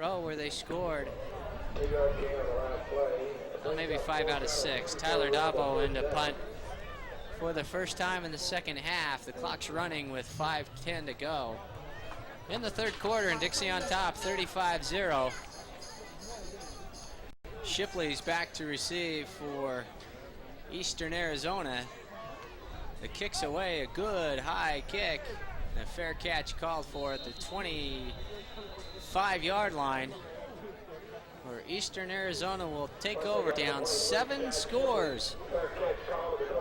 row where they scored. Well, maybe 5 out of 6. Tyler Dabo in to punt for the first time in the second half. The clock's running with 5:10 to go in the third quarter, and Dixie on top, 35-0. Shipley's back to receive for Eastern Arizona. The kick's away, a good high kick. A fair catch called for at the 25-yard line, where Eastern Arizona will take over, down 7 scores,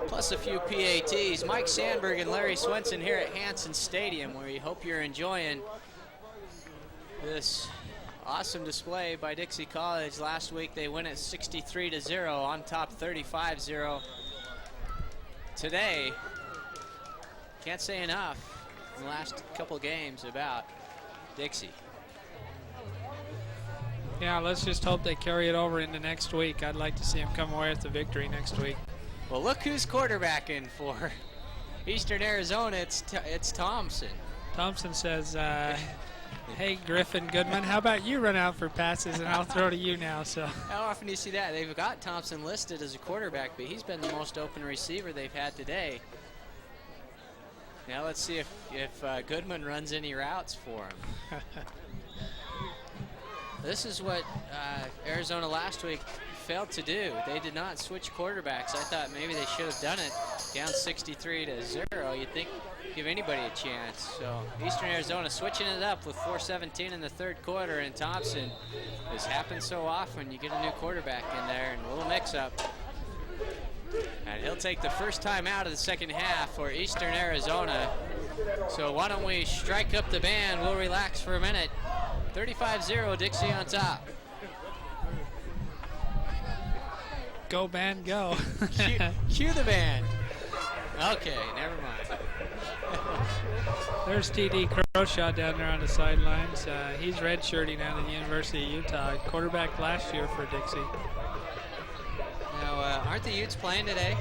plus a few PATs. Mike Sandberg and Larry Swenson here at Hanson Stadium, where we hope you're enjoying this awesome display by Dixie College. Last week they win at 63-0, on top 35-0. Today, can't say enough in the last couple games about Dixie. Yeah, let's just hope they carry it over into next week. I'd like to see them come away with the victory next week. Well, look who's quarterbacking for Eastern Arizona. It's Thompson. Thompson says, hey, Griffin Goodman, how about you run out for passes and I'll throw to you now. So how often do you see that? They've got Thompson listed as a quarterback, but he's been the most open receiver they've had today. Now let's see if Goodman runs any routes for him. This is what Arizona last week failed to do. They did not switch quarterbacks. I thought maybe they should have done it. Down 63-0, you'd think give anybody a chance. So Eastern Arizona switching it up with 4:17 in the third quarter, and Thompson, this happens so often. You get a new quarterback in there and a little mix-up. And he'll take the first time out of the second half for Eastern Arizona. So why don't we strike up the band? We'll relax for a minute. 35-0, Dixie on top. Go, band, go. Cue the band. Okay, never mind. There's T.D. Croshaw down there on the sidelines. He's redshirting out of the University of Utah. Quarterback last year for Dixie. Now, aren't the Utes playing today?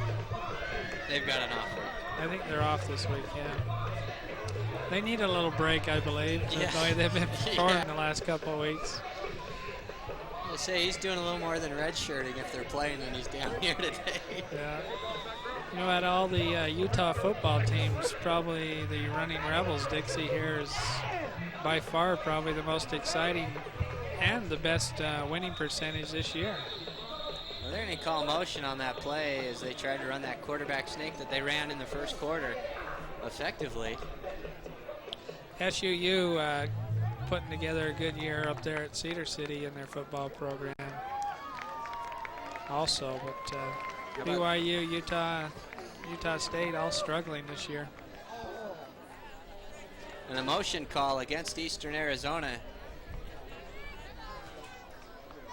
They've got an off week. I think they're off this week, yeah. They need a little break, I believe. Yeah. The way they've been performing the last couple of weeks. I'll say he's doing a little more than redshirting if they're playing and he's down here today. Yeah. You know, at all the Utah football teams, probably the running Rebels, Dixie here is by far probably the most exciting and the best winning percentage this year. Well, they're going to call motion on that play as they tried to run that quarterback sneak that they ran in the first quarter effectively. SUU putting together a good year up there at Cedar City in their football program also, but BYU, Utah State all struggling this year. And a motion call against Eastern Arizona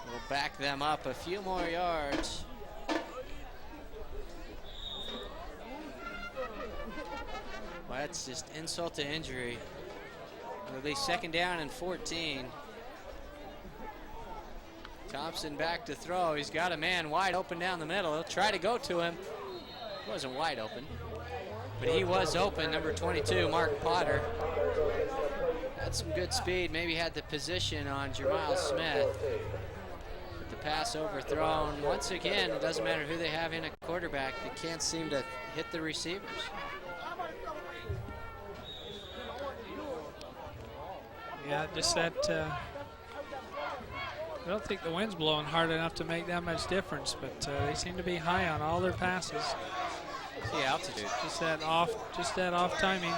will back them up a few more yards. Well, that's just insult to injury. It'll be second down and 14. Thompson back to throw. He's got a man wide open down the middle. He'll try to go to him. He wasn't wide open, but he was open. Number 22, Mark Potter. Had some good speed. Maybe had the position on Jermiles Smith. But the pass overthrown. Once again, it doesn't matter who they have in a quarterback. They can't seem to hit the receivers. Yeah, just that, I don't think the wind's blowing hard enough to make that much difference, but they seem to be high on all their passes. The altitude. Just that off timing.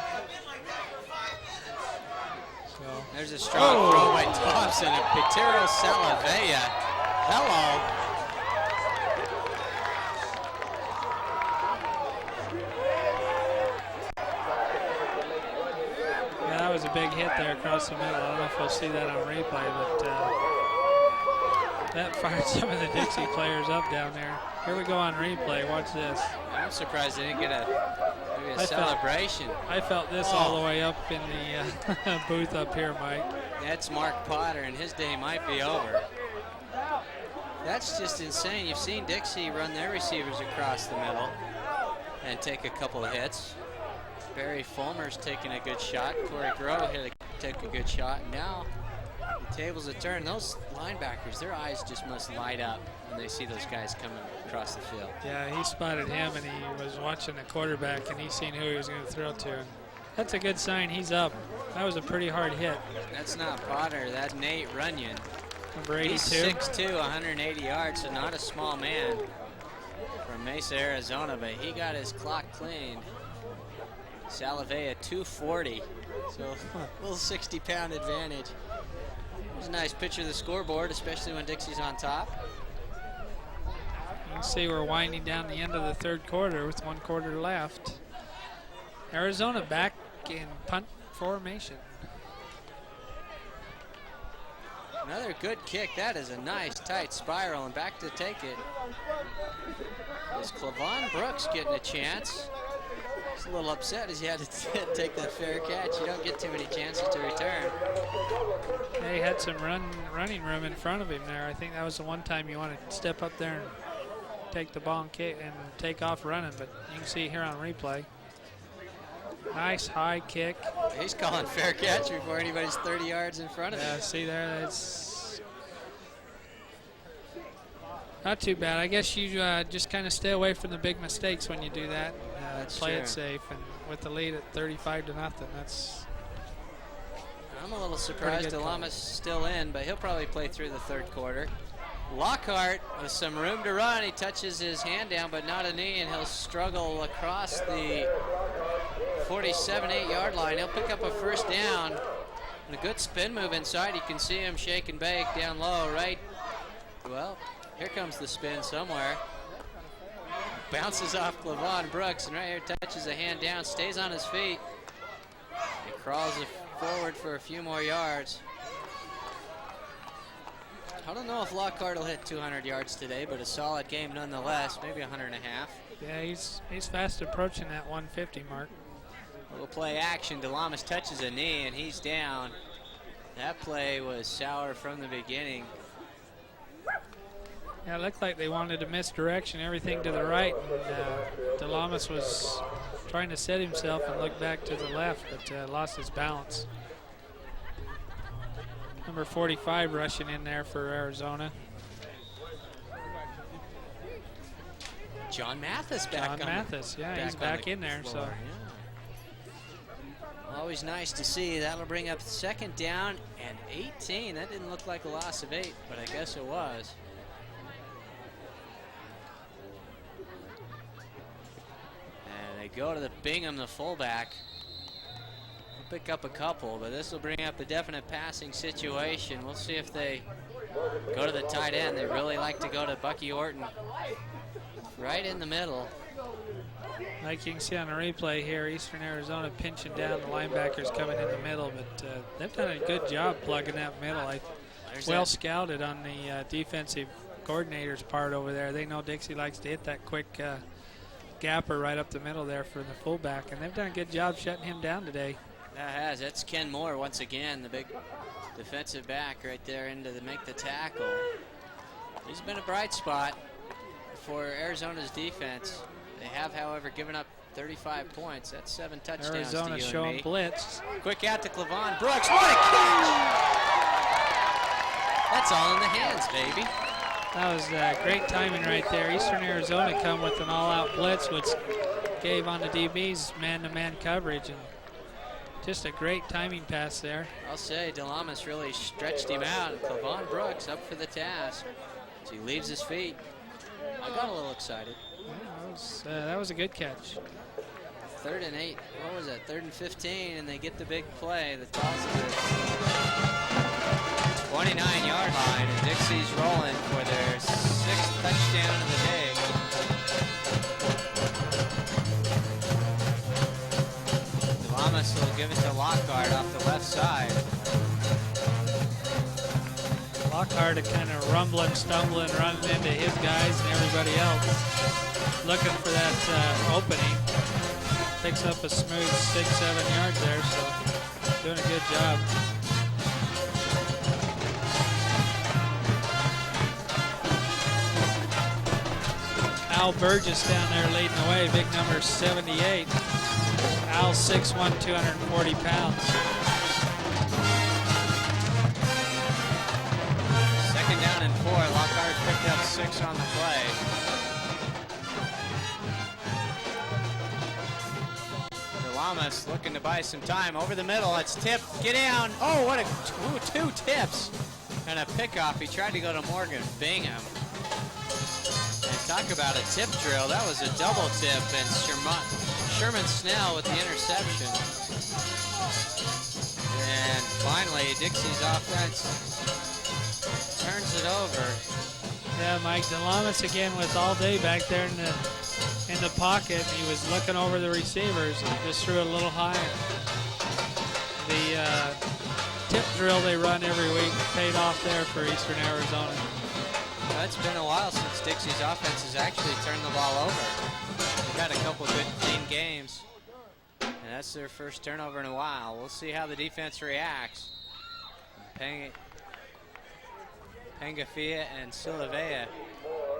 So. There's a strong throw by Thompson and Pitero Salavea. Hello. That was a big hit there across the middle. I don't know if we'll see that on replay, but that fired some of the Dixie players up down there. Here we go on replay. Watch this. I'm surprised they didn't get maybe a celebration. I felt this all the way up in the booth up here, Mike. That's Mark Potter, and his day might be over. That's just insane. You've seen Dixie run their receivers across the middle and take a couple of hits. Barry Fulmer's taking a good shot. Corey Groh took a good shot. Now tables a turn. Those linebackers, their eyes just must light up when they see those guys coming across the field. Yeah, he spotted him, and he was watching the quarterback, and he seen who he was going to throw to. And that's a good sign. He's up. That was a pretty hard hit. That's not Potter. That's Nate Runyon. Number 82. He's 6'2", 180 yards, so not a small man from Mesa, Arizona, but he got his clock cleaned. Salavea 240, so a little 60-pound advantage. It was a nice picture of the scoreboard, especially when Dixie's on top. You can see we're winding down the end of the third quarter with 1 quarter left. Arizona back in punt formation. Another good kick. That is a nice tight spiral, and back to take it is Clavon Brooks getting a chance. He's a little upset as he had to take that fair catch. You don't get too many chances to return. Yeah, he had some running room in front of him there. I think that was the one time you want to step up there and take the ball and kick and take off running, but you can see here on replay. Nice high kick. He's calling fair catch before anybody's 30 yards in front of him. Yeah, see there, it's not too bad. I guess you just kind of stay away from the big mistakes when you do that. Play it safe, and with the lead at 35-0, that's. I'm a little surprised Delama's still in, but he'll probably play through the third quarter. Lockhart with some room to run. He touches his hand down, but not a knee, and he'll struggle across the 47-8 yard line. He'll pick up a first down. And a good spin move inside. You can see him shake and bake down low, right? Well, here comes the spin somewhere. Bounces off Clavon Brooks, and right here touches a hand down, stays on his feet. He crawls forward for a few more yards. I don't know if Lockhart will hit 200 yards today, but a solid game nonetheless, maybe 100 and a half. Yeah, he's fast approaching that 150 mark. We'll play action. Delamas touches a knee, and he's down. That play was sour from the beginning. Yeah, it looked like they wanted to misdirection everything to the right. And, Delamas was trying to set himself and look back to the left, but lost his balance. Number 45 rushing in there for Arizona. John Mathis back. John Mathis, yeah, he's back in there. Floor, So. Yeah. Always nice to see. That'll bring up second down and 18. That didn't look like a loss of 8, but I guess it was. And they go to the Bingham, the fullback. We'll pick up a couple, but this will bring up a definite passing situation. We'll see if they go to the tight end. They really like to go to Bucky Orton. Right in the middle. Like you can see on the replay here, Eastern Arizona pinching down, the linebackers coming in the middle, but they've done a good job plugging that middle. Well scouted on the defensive coordinator's part over there. They know Dixie likes to hit that quick gapper right up the middle there for the fullback, and they've done a good job shutting him down today. That has. That's Ken Moore once again, the big defensive back right there into the make the tackle. He's been a bright spot for Arizona's defense. They have, however, given up 35 points. That's 7 touchdowns Arizona to you showing and me. blitz. Quick out to Clavon Brooks. What a catch! That's all in the hands, baby. That was great timing right there. Eastern Arizona come with an all-out blitz, which gave on the DB's man-to-man coverage, and just a great timing pass there. I'll say Delamas really stretched him out. And Clavon Brooks up for the task as he leaves his feet. I got a little excited. Yeah, that was a good catch. 3rd and 8. What was that? 3rd and 15, and they get the big play. The toss of the 29-yard line, and Dixie's rolling for their 6th touchdown of the day. Delamas will give it to Lockhart off the left side. Lockhart kind of rumbling, stumbling, running into his guys and everybody else. Looking for that opening. Picks up a smooth 6-7 yards there, so doing a good job. Al Burgess down there leading the way, big number 78. Al 6'1", 240 pounds. down and 4. Lockhart picked up 6 on the play. Lamas looking to buy some time. Over the middle, it's tipped. Get down. Oh, what a two tips and a pickoff. He tried to go to Morgan Bingham. And talk about a tip drill. That was a double tip, and Sherman Snell with the interception. And finally, Dixie's offense turns it over. Yeah, Mike DeLamas again with all day back there in the pocket. He was looking over the receivers and just threw it a little high. The tip drill they run every week paid off there for Eastern Arizona. Well, it's been a while since Dixie's offense has actually turned the ball over. They've had a couple good clean games, and that's their first turnover in a while. We'll see how the defense reacts. Pangafia and Silavea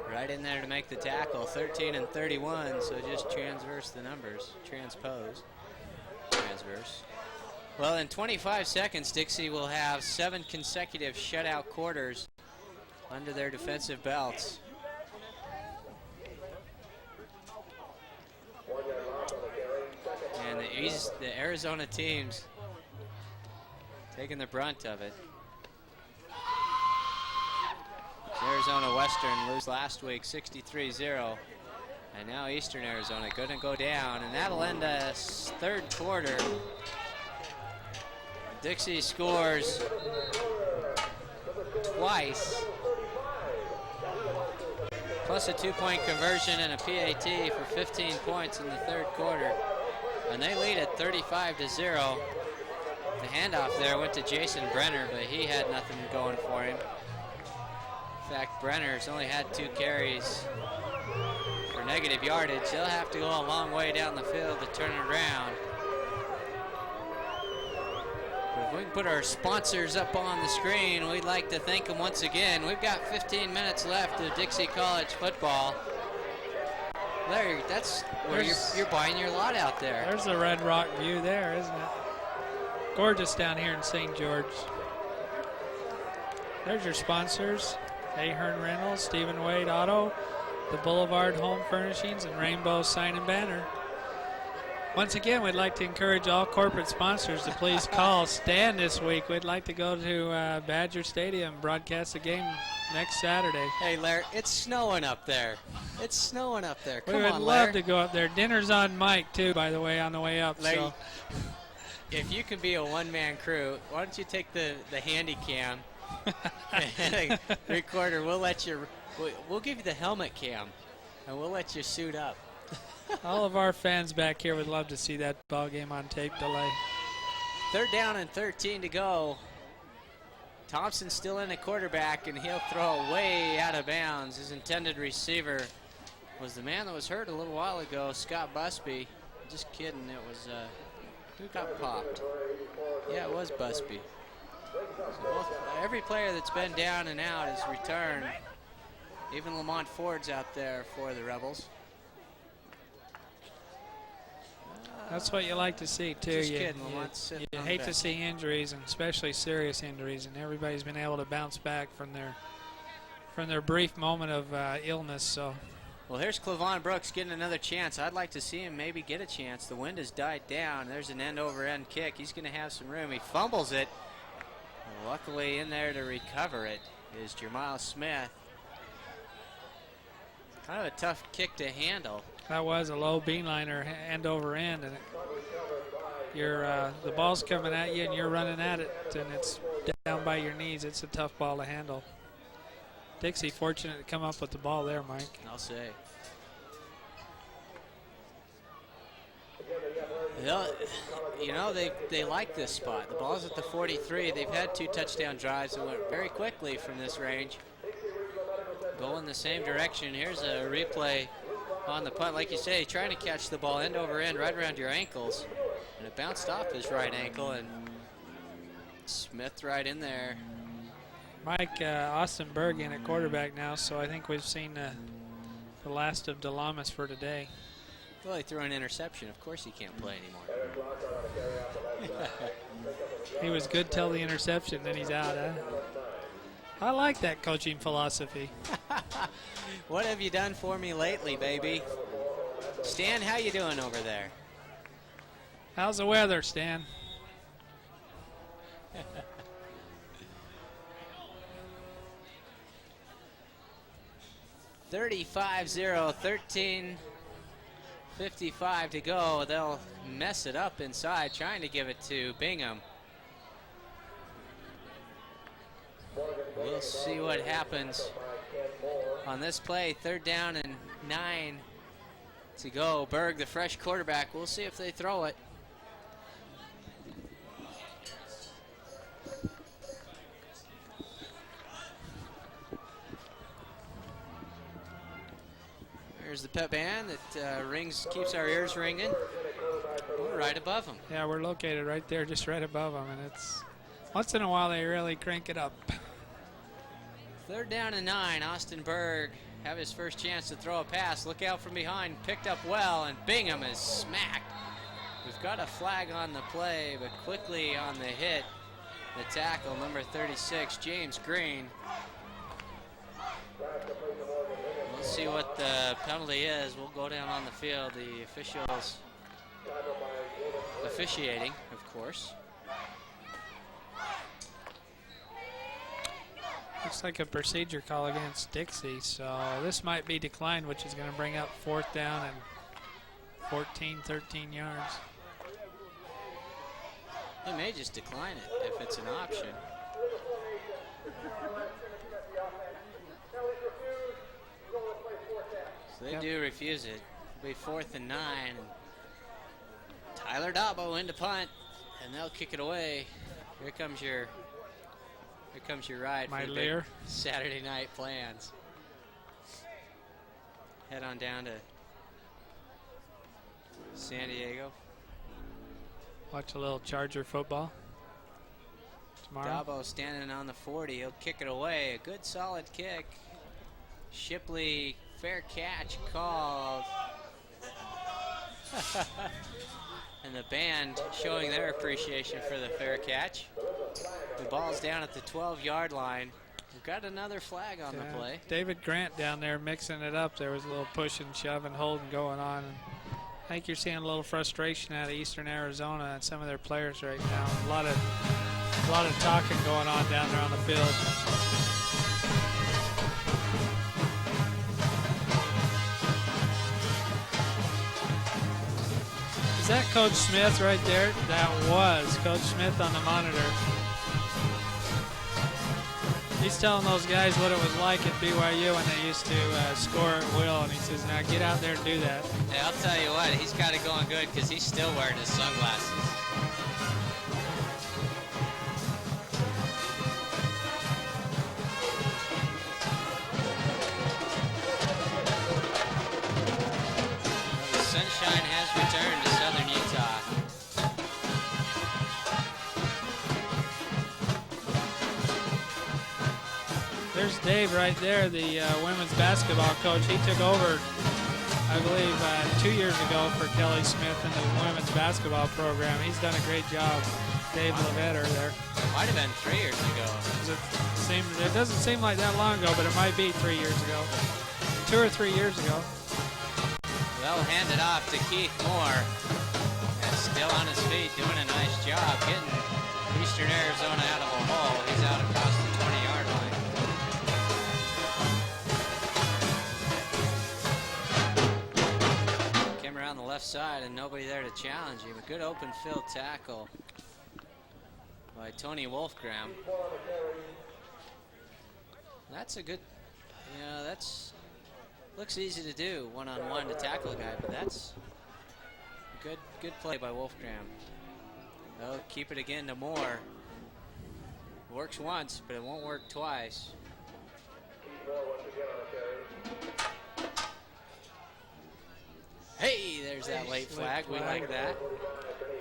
right in there to make the tackle. 13 and 31, so just transverse the numbers. Transverse. Well, in 25 seconds, Dixie will have 7 consecutive shutout quarters under their defensive belts. And the Arizona teams taking the brunt of it. Arizona Western lose last week 63-0. And now Eastern Arizona going to go down, and that'll end the third quarter. Dixie scores twice, plus a 2-point conversion and a PAT for 15 points in the third quarter. And they lead at 35-0. The handoff there went to Jason Brenner, but he had nothing going for him. In fact, Brenner's only had 2 carries for negative yardage. He'll have to go a long way down the field to turn it around. But if we can put our sponsors up on the screen, we'd like to thank them once again. We've got 15 minutes left of Dixie College football. Larry, that's where you're buying your lot out there. There's the Red Rock view there, isn't it? Gorgeous down here in St. George. There's your sponsors. Ahern Reynolds, Stephen Wade Auto, the Boulevard Home Furnishings, and Rainbow Sign and Banner. Once again, we'd like to encourage all corporate sponsors to please call Stan this week. We'd like to go to Badger Stadium, broadcast the game next Saturday. Hey, Larry, it's snowing up there. It's snowing up there. Come on, Larry. We would love to go up there. Dinner's on Mike, too, by the way, on the way up. Larry, so. If you can be a one-man crew, why don't you take the handy cam recorder? We'll give you the helmet cam, and we'll let you suit up. All of our fans back here would love to see that ball game on tape delay. 3rd down and 13 to go. Thompson's still in at quarterback, and he'll throw way out of bounds. His intended receiver was the man that was hurt a little while ago, Scott Busby. Just kidding, it was, who got popped? Yeah, it was Busby. So every player that's been down and out has returned. Even Lamont Ford's out there for the Rebels. That's what you like to see, too. Just you kidding, Lamont's sitting you on hate the to bench. see injuries, and especially serious injuries, and everybody's been able to bounce back from their brief moment of illness. So. Well, here's Clevon Brooks getting another chance. I'd like to see him maybe get a chance. The wind has died down. There's an end-over-end kick. He's going to have some room. He fumbles it. Luckily in there to recover it is Jermiles Smith. Kind of a tough kick to handle. That was a low beanliner, end over end, and the ball's coming at you and you're running at it, and it's down by your knees. It's a tough ball to handle. Dixie fortunate to come up with the ball there, Mike. I'll say. You know, they like this spot. The ball's at the 43. They've had 2 touchdown drives that went very quickly from this range. Going the same direction. Here's a replay on the punt. Like you say, trying to catch the ball end over end right around your ankles. And it bounced off his right ankle, and Smith right in there. Mike, Austin Berg in at quarterback now, so I think we've seen the last of DeLamas for today. Well, he threw an interception. Of course he can't play anymore. He was good till the interception, then he's out, huh? I like that coaching philosophy. What have you done for me lately, baby? Stan, how you doing over there? How's the weather, Stan? (35-0), 13:55 to go. They'll mess it up inside, trying to give it to Bingham. We'll see what happens on this play. 3rd down and 9 to go. Berg, the fresh quarterback. We'll see if they throw it. There's the pep band that keeps our ears ringing. We're right above them. Yeah, we're located right there, just right above them, and it's once in a while they really crank it up. 3rd down and 9. Austin Berg have his first chance to throw a pass. Look out from behind. Picked up well, and Bingham is smacked. We've got a flag on the play, but quickly on the hit, the tackle, number 36, James Green. We'll see what the penalty is. We'll go down on the field. The officials officiating, of course. Looks like a procedure call against Dixie, so this might be declined, which is going to bring up 4th down and 13 yards. They may just decline it if it's an option. So they do refuse it. It'll be 4th and 9. Tyler Dabo into punt, and they'll kick it away. Here comes your ride My for the Lear. big Saturday night plans. Head on down to San Diego. Watch a little Charger football tomorrow. Dabo standing on the 40. He'll kick it away. A good solid kick. Shipley, fair catch called. And the band showing their appreciation for the fair catch. The ball's down at the 12-yard line. We've got another flag on the play. David Grant down there mixing it up. There was a little push and shove and holding going on. And I think you're seeing a little frustration out of Eastern Arizona and some of their players right now. A lot of talking going on down there on the field. Is that Coach Smith right there? That was Coach Smith on the monitor. He's telling those guys what it was like at BYU when they used to score at will, and he says, now get out there and do that. Yeah, I'll tell you what, he's got it going good because he's still wearing his sunglasses. The sunshine has returned to southern Utah. There's Dave right there, the women's basketball coach. He took over, I believe, 2 years ago for Kelly Smith and the women's basketball program. He's done a great job. Dave Levetter there. Might have been 3 years ago. It doesn't seem like that long ago, but it might be 3 years ago. 2 or 3 years ago. They'll hand it off to Keith Moore. And still on his feet, doing a nice job getting Eastern Arizona out of a hole. He's out across the 20-yard line. Came around the left side and nobody there to challenge him. A good open field tackle by Tony Wolfgram. That's a good, looks easy to do, one-on-one to tackle a guy, but that's a good play by Wolfgram. They'll keep it again to Moore. Works once, but it won't work twice. Hey, there's that late flag. We like that.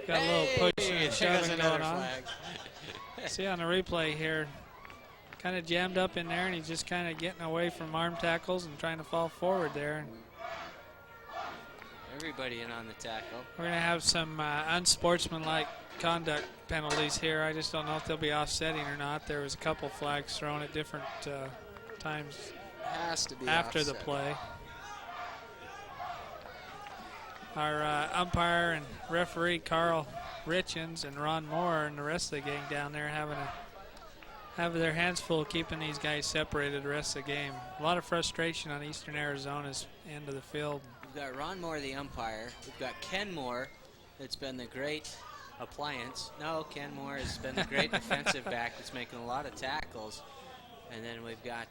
Got a little push and shoving going on. Flag. See on the replay here, kind of jammed up in there, and he's just kind of getting away from arm tackles and trying to fall forward there. Everybody in on the tackle. We're going to have some unsportsmanlike conduct penalties here. I just don't know if they'll be offsetting or not. There was a couple flags thrown at different times Has to be after offset. the play. Our umpire and referee Carl Richens and Ron Moore and the rest of the gang down there have their hands full keeping these guys separated the rest of the game. A lot of frustration on Eastern Arizona's end of the field. We've got Ron Moore, the umpire. We've got Ken Moore, that's been the great appliance. No, Ken Moore has been the great defensive back that's making a lot of tackles. And then we've got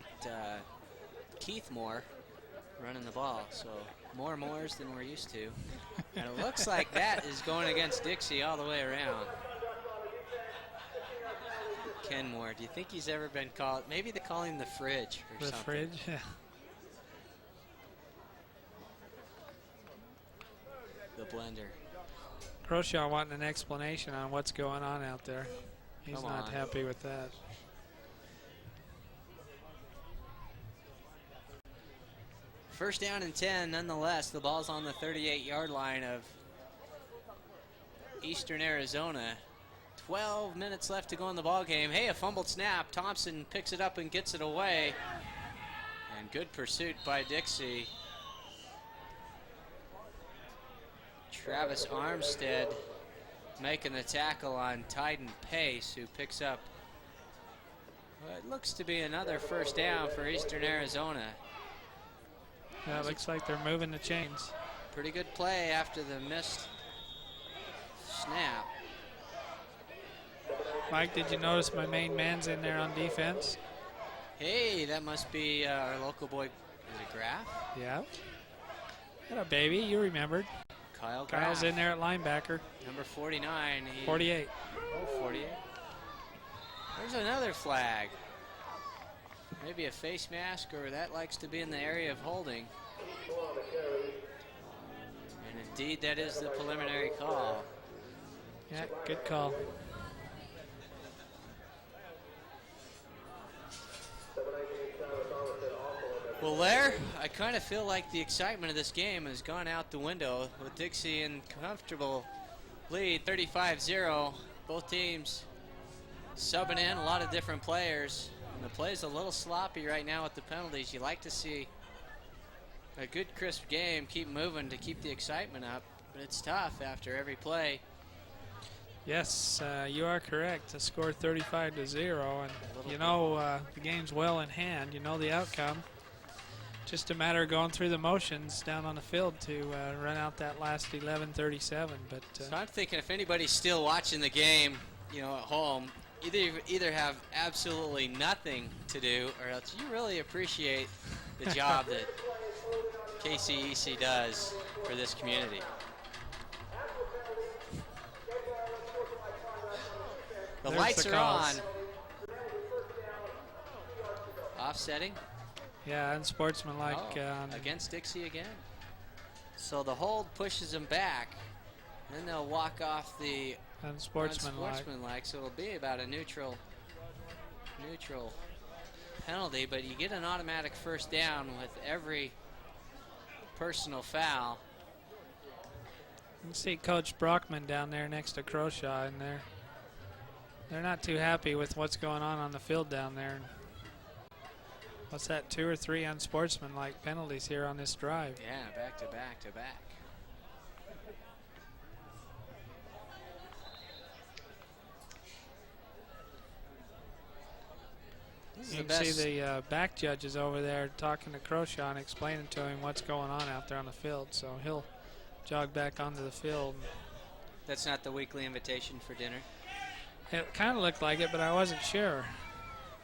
Keith Moore running the ball. So more Moores than we're used to. And it looks like that is going against Dixie all the way around. Ken Moore, do you think he's ever been called? Maybe they call him the fridge or The something. fridge, yeah. The blender. Croshaw wanting an explanation on what's going on out there. He's Come not on. happy with that. First down and 10, nonetheless. The ball's on the 38-yard line of Eastern Arizona. 12 minutes left to go in the ball game. Hey, a fumbled snap. Thompson picks it up and gets it away. And good pursuit by Dixie. Travis Armstead making the tackle on Tyden Pace, who picks up what looks to be another first down for Eastern Arizona. Yeah, it looks like they're moving the chains. Pretty good play after the missed snap. Mike, did you notice my main man's in there on defense? Hey, that must be our local boy. Is it Graff? Yeah. Hello, baby. You remembered. Kyle Graff. Kyle's in there at linebacker. Number 49. 48. Oh, 48. There's another flag. Maybe a face mask, or that likes to be in the area of holding. And indeed, that is the preliminary call. Yeah, good call. Well, there, I kind of feel like the excitement of this game has gone out the window with Dixie in comfortable lead, 35-0. Both teams subbing in a lot of different players. And the play's a little sloppy right now with the penalties. You like to see a good, crisp game, keep moving to keep the excitement up. But it's tough after every play. Yes, you are correct. The score 35-0, and you know the game's well in hand. You know the outcome. Just a matter of going through the motions down on the field to run out that last 11:37. But So I'm thinking if anybody's still watching the game, you know, at home, either have absolutely nothing to do, or else you really appreciate the job that KCEC does for this community. The There's lights the are calls. on. Offsetting. yeah, unsportsmanlike. Against Dixie again. So the hold pushes them back. Then they'll walk off the Unsportsmanlike. so it'll be about a neutral penalty, but you get an automatic first down with every personal foul. You can see Coach Brockman down there next to Croshaw in there. They're not too happy with what's going on the field down there. What's that, 2 or 3 unsportsmanlike penalties here on this drive? Yeah, back to back to back. You can see the back judges over there talking to Croshaw and explaining to him what's going on out there on the field. So he'll jog back onto the field. That's not the weekly invitation for dinner. It kind of looked like it, but I wasn't sure.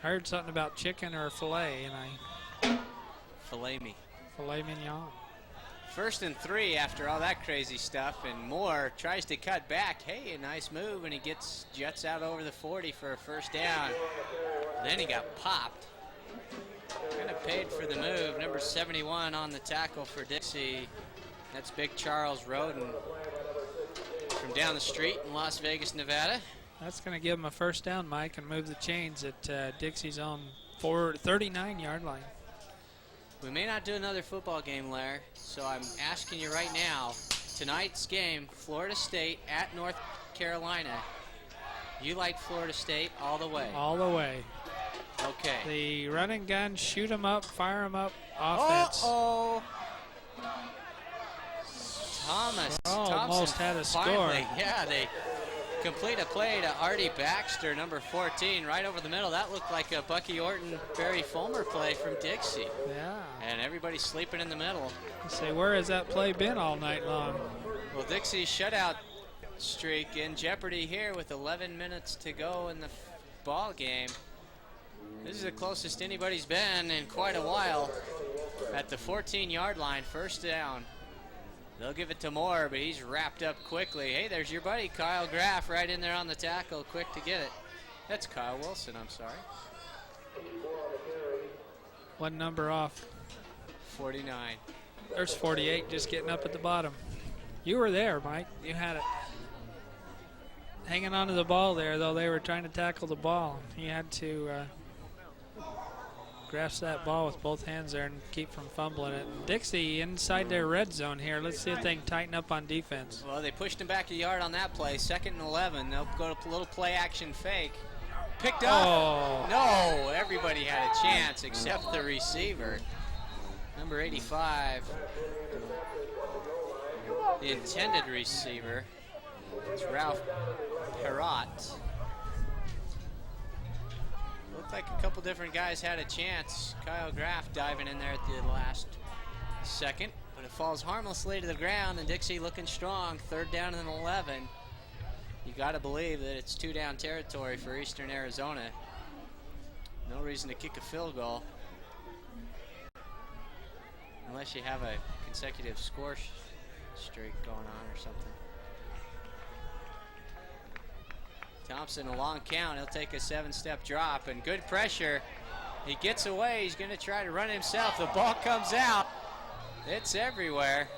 I heard something about chicken or filet, and Filet me. filet mignon. 1st and 3 after all that crazy stuff, and Moore tries to cut back. Hey, a nice move, and he jets out over the 40 for a first down. Then he got popped. Kind of paid for the move. Number 71 on the tackle for Dixie. That's Big Charles Roden from down the street in Las Vegas, Nevada. That's going to give him a first down, Mike, and move the chains at Dixie's own 39-yard line. We may not do another football game, Lair, so I'm asking you right now, tonight's game, Florida State at North Carolina. You like Florida State all the way. All the way. Okay. The run and gun, shoot 'em up, fire 'em up offense. Thomas almost had a score. Finally, yeah, they complete a play to Artie Baxter, number 14, right over the middle. That looked like a Bucky Orton, Barry Fulmer play from Dixie. Yeah. And everybody's sleeping in the middle. Say, where has that play been all night long? Well, Dixie's shutout streak in jeopardy here with 11 minutes to go in the ball game. This is the closest anybody's been in quite a while. At the 14-yard line, first down. They'll give it to Moore, but he's wrapped up quickly. Hey, there's your buddy Kyle Graff right in there on the tackle, quick to get it. That's Kyle Wilson, I'm sorry. One number off. 49. There's 48 just getting up at the bottom. You were there, Mike. You had it. Hanging onto the ball there, though they were trying to tackle the ball. He had to grasp that ball with both hands there and keep from fumbling it. Dixie inside their red zone here. Let's see if they can tighten up on defense. Well, they pushed him back a yard on that play. 2nd and 11. They'll go to a little play action fake. Picked up. Oh. No, everybody had a chance except the receiver. Number 85. The intended receiver. It's Ralph Perrott. Looked like a couple different guys had a chance. Kyle Graff diving in there at the last second, but it falls harmlessly to the ground, and Dixie looking strong. 3rd down and 11. You got to believe that it's 2-down territory for Eastern Arizona. No reason to kick a field goal unless you have a consecutive score streak going on or something. Thompson, a long count. He'll take a 7-step drop and good pressure. He gets away. He's going to try to run himself. The ball comes out. It's everywhere.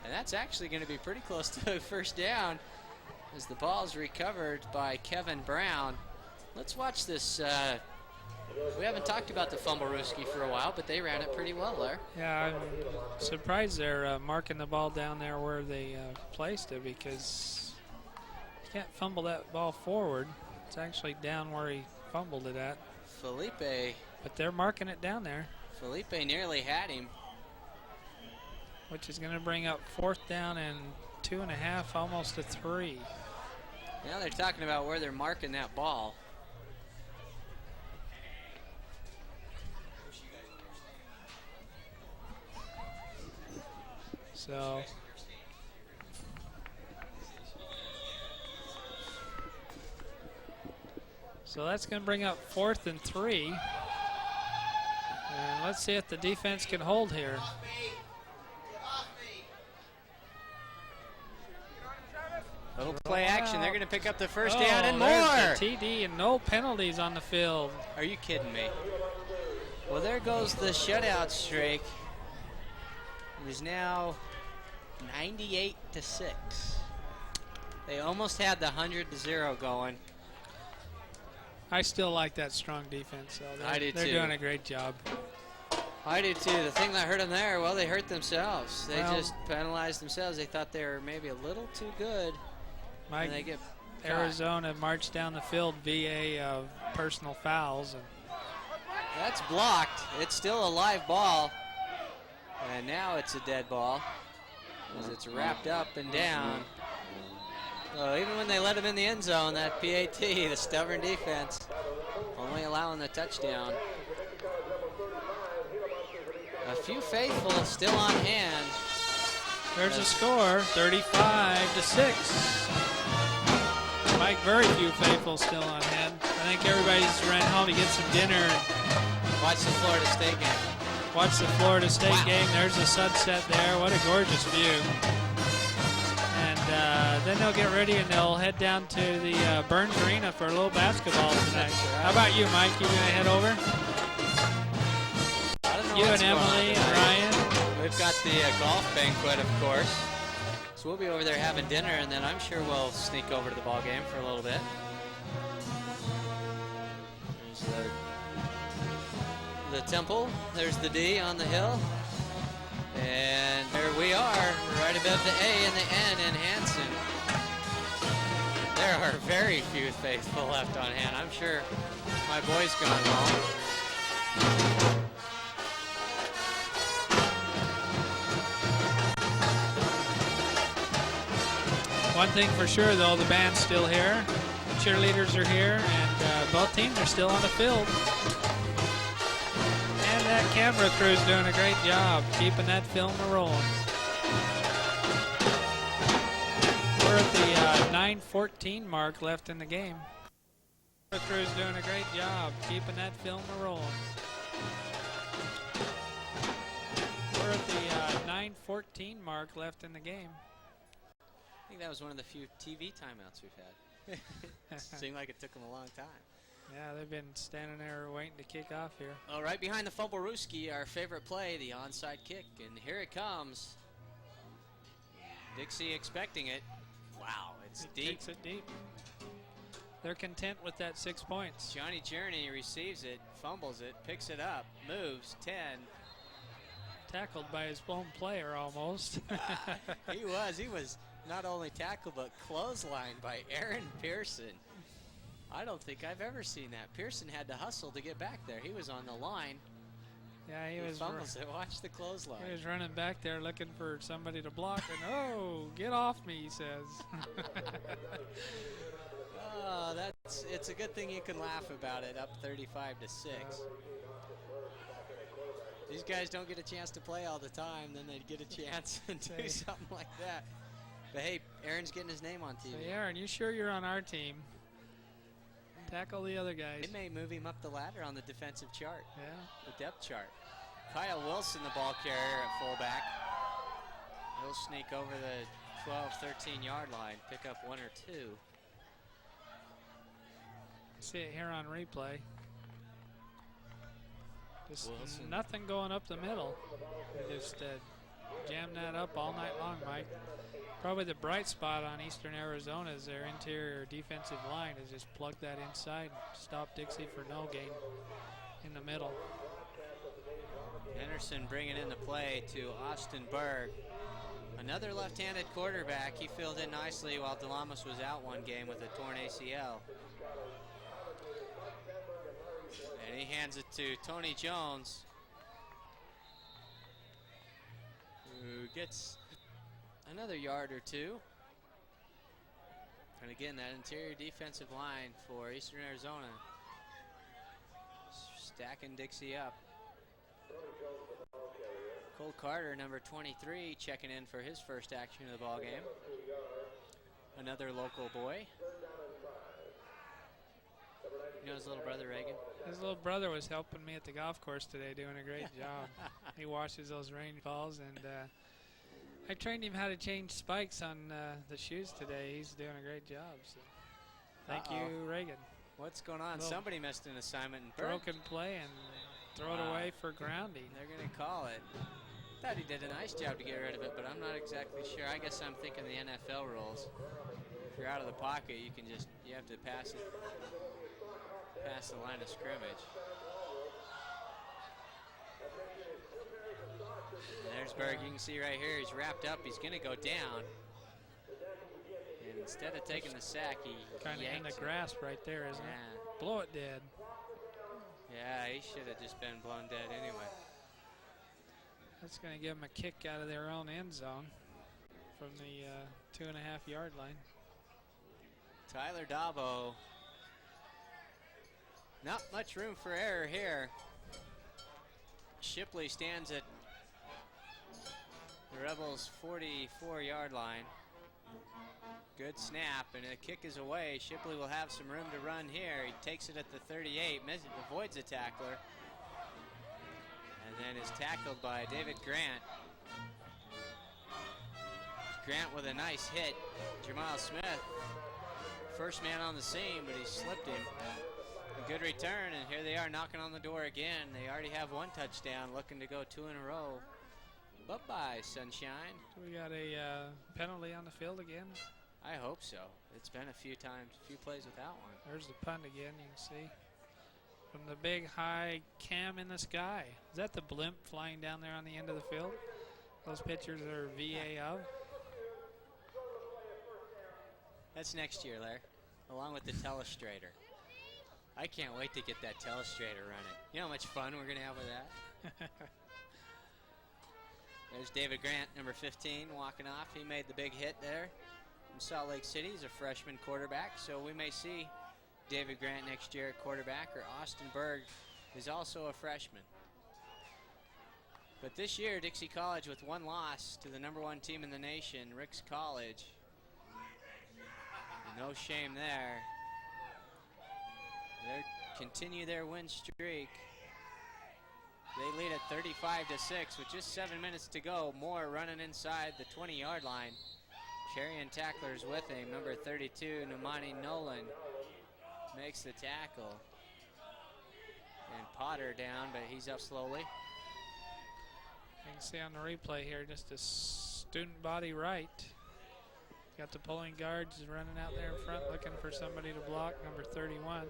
And that's actually going to be pretty close to a first down as the ball's recovered by Kevin Brown. Let's watch this. We haven't talked about the Fumblerooski for a while, but they ran it pretty well there. Yeah, I'm surprised they're marking the ball down there where they placed it, because you can't fumble that ball forward. It's actually down where he fumbled it at. Felipe. But they're marking it down there. Felipe nearly had him. Which is going to bring up 4th down and 2.5, almost a 3. Now they're talking about where they're marking that ball. So that's going to bring up 4th and 3. And let's see if the defense can hold here. Little play action. They're going to pick up the first down and more. There's the TD and no penalties on the field. Are you kidding me? Well, there goes the shutout streak. It is now 98-6. They almost had the 100-0 going. I still like that strong defense. So I do they're too. doing a great job. I do too. The thing that hurt them there, well, they hurt themselves. They just penalized themselves. They thought they were maybe a little too good. Mike, and they get Arizona marched down the field via personal fouls. And that's blocked. It's still a live ball. And now it's a dead ball as it's wrapped up and down. So even when they let him in the end zone, that PAT, the stubborn defense, only allowing the touchdown. A few faithful still on hand. There's a score, 35-6. Mike, very few faithful still on hand. I think everybody's ran home to get some dinner and watch the Florida State game. Watch the Florida State game. There's the sunset there. What a gorgeous view. And then they'll get ready and they'll head down to the Burns Arena for a little basketball tonight. How about you, Mike? You gonna head over? You and Emily and Ryan. We've got the golf banquet, of course. So we'll be over there having dinner, and then I'm sure we'll sneak over to the ball game for a little bit. There's the temple. There's the D on the hill. And there we are, right above the A and the N in Hanson. there are very few faithful left on hand. I'm sure my boy's gone home. One thing for sure, though, the band's still here, the cheerleaders are here, and both teams are still on the field. And that camera crew's doing a great job keeping that film rolling. We're at the 9:14 mark left in the game. The crew's doing a great job keeping that film rolling. We're at the 9:14 mark left in the game. I think that was one of the few TV timeouts we've had. Seemed like it took them a long time. Yeah, they've been standing there waiting to kick off here. Well, right behind the fumble Rooski, our favorite play, the onside kick, and here it comes. Dixie expecting it. Wow, it's deep. Kicks it deep. They're content with that 6 points. Johnny Journey receives it, fumbles it, picks it up, moves, 10. Tackled by his own player almost. He was not only tackled but clotheslined by Aaron Pearson. I don't think I've ever seen that. Pearson had to hustle to get back there. He was on the line. Yeah, he was fumbles it. Watch the clothesline. He was running back there looking for somebody to block, and oh, get off me, he says. Oh, it's a good thing you can laugh about it. Up 35-6. These guys don't get a chance to play all the time. Then they'd get a chance and do something like that. But hey, Aaron's getting his name on TV. Say, Aaron, you sure you're on our team? Tackle the other guys. They may move him up the ladder on the defensive chart. Yeah. The depth chart. Kyle Wilson, the ball carrier at fullback. He'll sneak over the 12, 13-yard line, pick up one or two. See it here on replay. Just Wilson. nothing going up the middle. They just jammed that up all night long, Mike. Probably the bright spot on Eastern Arizona is their interior defensive line is just plug that inside and stop Dixie for no gain in the middle. Henderson bringing in the play to Austin Berg. Another left-handed quarterback. He filled in nicely while DeLamas was out one game with a torn ACL. And he hands it to Tony Jones, who gets another yard or two. And again, that interior defensive line for Eastern Arizona stacking Dixie up. Cole Carter, number 23, checking in for his first action of the ball game. Another local boy. You know his little brother, Reagan? His little brother was helping me at the golf course today, doing a great job. He washes those rainfalls, and I trained him how to change spikes on the shoes today. He's doing a great job. So. Thank you, Reagan. What's going on? Somebody missed an assignment. Broken play and throw it away for grounding. They're going to call it. Thought he did a nice job to get rid of it, but I'm not exactly sure. I guess I'm thinking the NFL rules. If you're out of the pocket, you have to pass it past the line of scrimmage. And there's Berg. You can see right here, he's wrapped up. He's going to go down. And instead of taking the sack, he kind of in the grasp right there, isn't it? Blow it dead. Yeah, he should have just been blown dead anyway. That's going to give them a kick out of their own end zone from the 2.5-yard line. Tyler Dabo. Not much room for error here. Shipley stands at the Rebels' 44-yard line. Good snap, and a kick is away. Shipley will have some room to run here. He takes it at the 38, avoids a tackler, and then is tackled by David Grant. Grant with a nice hit. Jamal Smith, first man on the scene, but he slipped him. A good return, and here they are knocking on the door again. They already have one touchdown, looking to go two in a row. Bye-bye, sunshine. We got a penalty on the field again? I hope so. It's been a few plays without one. There's the punt again, you can see. From the big high cam in the sky. Is that the blimp flying down there on the end of the field? Those pictures are VA of? That's next year, Larry. along with the telestrator. I can't wait to get that telestrator running. You know how much fun we're going to have with that? There's David Grant, number 15, walking off. He made the big hit there from Salt Lake City. He's a freshman quarterback, so we may see David Grant next year at quarterback, or Austin Berg is also a freshman. But this year, Dixie College with one loss to the number 1 team in the nation, Ricks College. No shame there. They continue their win streak. They lead at 35-6 with just 7 minutes to go. Moore running inside the 20-yard line. Charian tacklers with him. Number 32, Numani Nolan, makes the tackle. And Potter down, but he's up slowly. You can see on the replay here, just a student body right. Got the pulling guards running out there in front looking for somebody to block, number 31.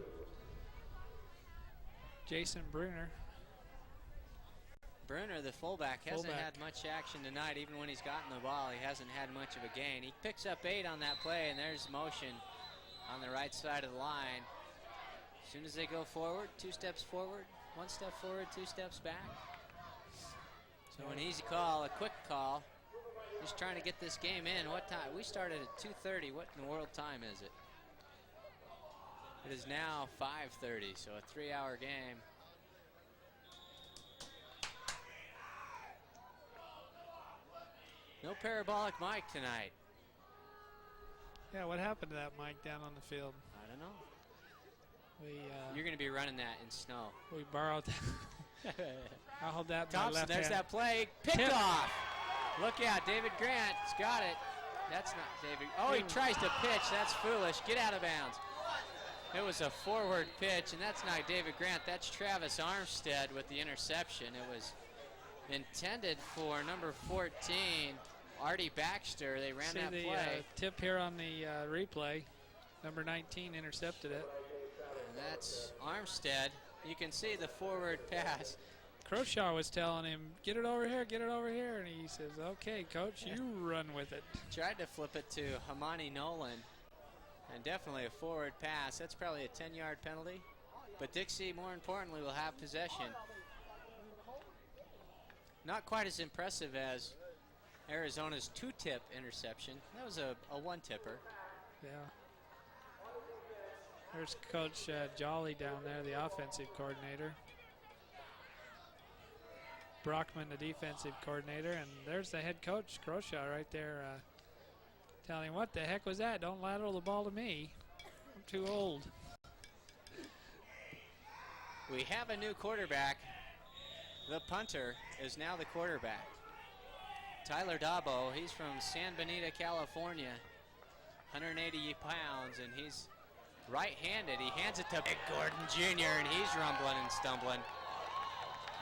Jason Bruner. Bruner, the fullback, hasn't had much action tonight. Even when he's gotten the ball, he hasn't had much of a gain. He picks up 8 on that play, and there's motion on the right side of the line. As soon as they go forward, 2 steps forward, 1 step forward, 2 steps back. So an easy call, a quick call. Just trying to get this game in. What time? We started at 2:30. What in the world time is it? It is now 5:30, so a 3-hour game. No parabolic mic tonight. Yeah, what happened to that mic down on the field? I don't know. You're going to be running that in snow. We borrowed that. I'll hold that in my Thompson, left there's hand. that play. Picked off. Look out, David Grant's got it. That's not David. Oh, he tries to pitch. That's foolish. Get out of bounds. It was a forward pitch, and that's not David Grant. That's Travis Armstead with the interception. It was intended for number 14, Artie Baxter. They ran that play. Tip here on the replay. Number 19 intercepted it. And that's Armstead. You can see the forward pass. Croshaw was telling him, get it over here, and he says, okay, coach, you run with it. Tried to flip it to Hamani Nolan, and definitely a forward pass. That's probably a 10-yard penalty, but Dixie, more importantly, will have possession. Not quite as impressive as Arizona's 2-tip interception. That was a 1-tipper. Yeah. There's Coach Jolly down there, the offensive coordinator. Brockman, the defensive coordinator, and there's the head coach, Croshaw, right there telling him, what the heck was that? Don't lateral the ball to me. I'm too old. We have a new quarterback. The punter is now the quarterback. Tyler Dabo, he's from San Benito, California, 180 pounds, and he's right-handed. He hands it to Big Gordon Jr., and he's rumbling and stumbling.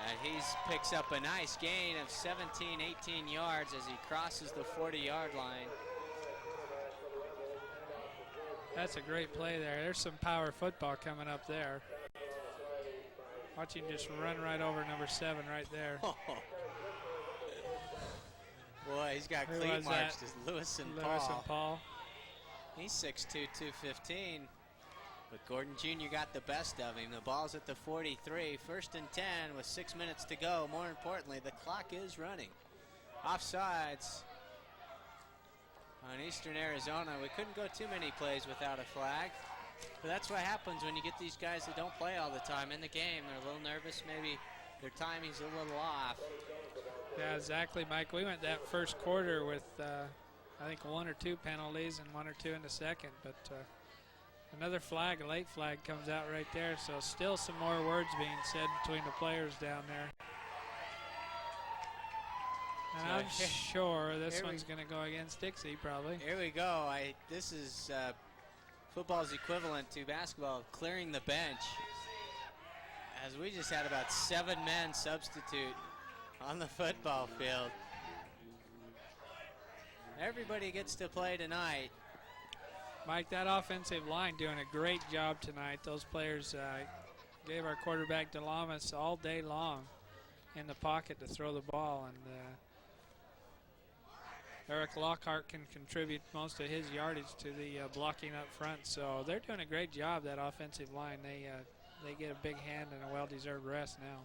And he picks up a nice gain of 17, 18 yards as he crosses the 40-yard line. That's a great play there. There's some power football coming up there. Watch him just run right over number 7 right there. Oh. Boy, he's got cleat marks to Lewis and Paul. He's 6'2", 215. But Gordon Jr. got the best of him. The ball's at the 43. 1st and 10 with 6 minutes to go. More importantly, the clock is running. Offsides on Eastern Arizona. We couldn't go too many plays without a flag. But that's what happens when you get these guys that don't play all the time in the game. They're a little nervous. Maybe their timing's a little off. Yeah, exactly, Mike. We went that first quarter with, I think, 1 or 2 penalties and 1 or 2 in the second. But another flag, a late flag, comes out right there. So still some more words being said between the players down there. And I'm sure this one's going to go against Dixie, probably. Here we go. This is football's equivalent to basketball, clearing the bench. As we just had about 7 men substitute on the football field. Everybody gets to play tonight. Mike, that offensive line doing a great job tonight. Those players gave our quarterback DeLamas all day long in the pocket to throw the ball. And Eric Lockhart can contribute most of his yardage to the blocking up front. So they're doing a great job, that offensive line. They get a big hand and a well-deserved rest now.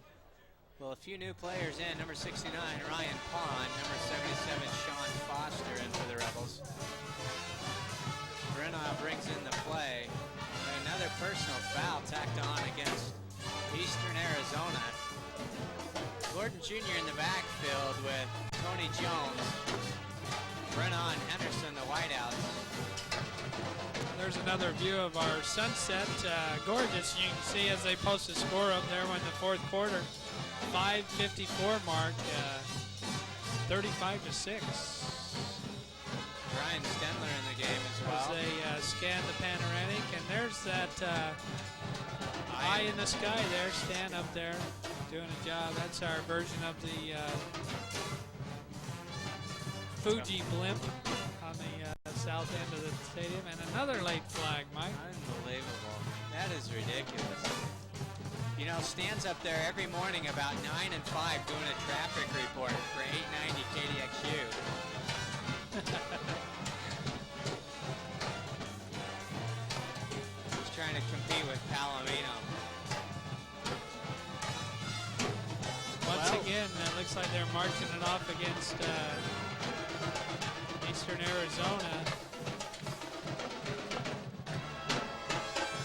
Well, a few new players in. Number 69, Ryan Pond. Number 77, Sean Foster in for the Rebels. Brennan brings in the play. And another personal foul tacked on against Eastern Arizona. Gordon Jr. in the backfield with Tony Jones. Brennan Henderson, the wideouts. There's another view of our sunset. Gorgeous. You can see as they post a score up there in the fourth quarter. 5:54 mark, 35-6. Brian Stenler in the game as well. As they scan the panoramic, and there's that eye in the sky there, Stan up there, doing a job. That's our version of the Fuji blimp on the south end of the stadium, and another late flag, Mike. Unbelievable. That is ridiculous. You know, Stan's up there every morning about 9 and 5 doing a traffic report for 890 KDXU. He's trying to compete with Palomino. Once again, it looks like they're marching it off against Eastern Arizona.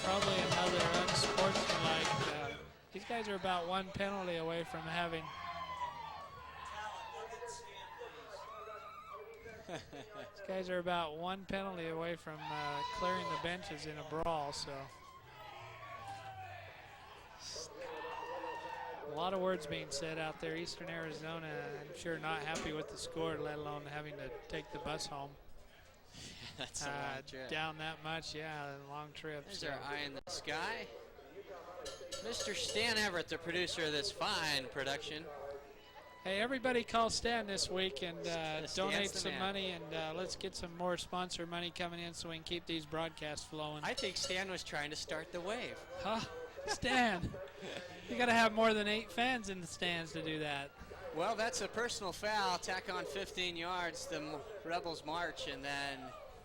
Probably another unsportsmanlike. These guys are about one penalty away from having. These guys are about one penalty away from clearing the benches in a brawl. So a lot of words being said out there. Eastern Arizona, I'm sure, not happy with the score, let alone having to take the bus home. That's a long trip. Down that much, yeah, a long trip. There's our eye in the sky. Mr. Stan Everett, the producer of this fine production. Hey, everybody call Stan this week and donate some man. money, and let's get some more sponsor money coming in so we can keep these broadcasts flowing. I think Stan was trying to start the wave. Huh? Stan, you got to have more than 8 fans in the stands to do that. Well, that's a personal foul. Tack on 15 yards. The Rebels march, and then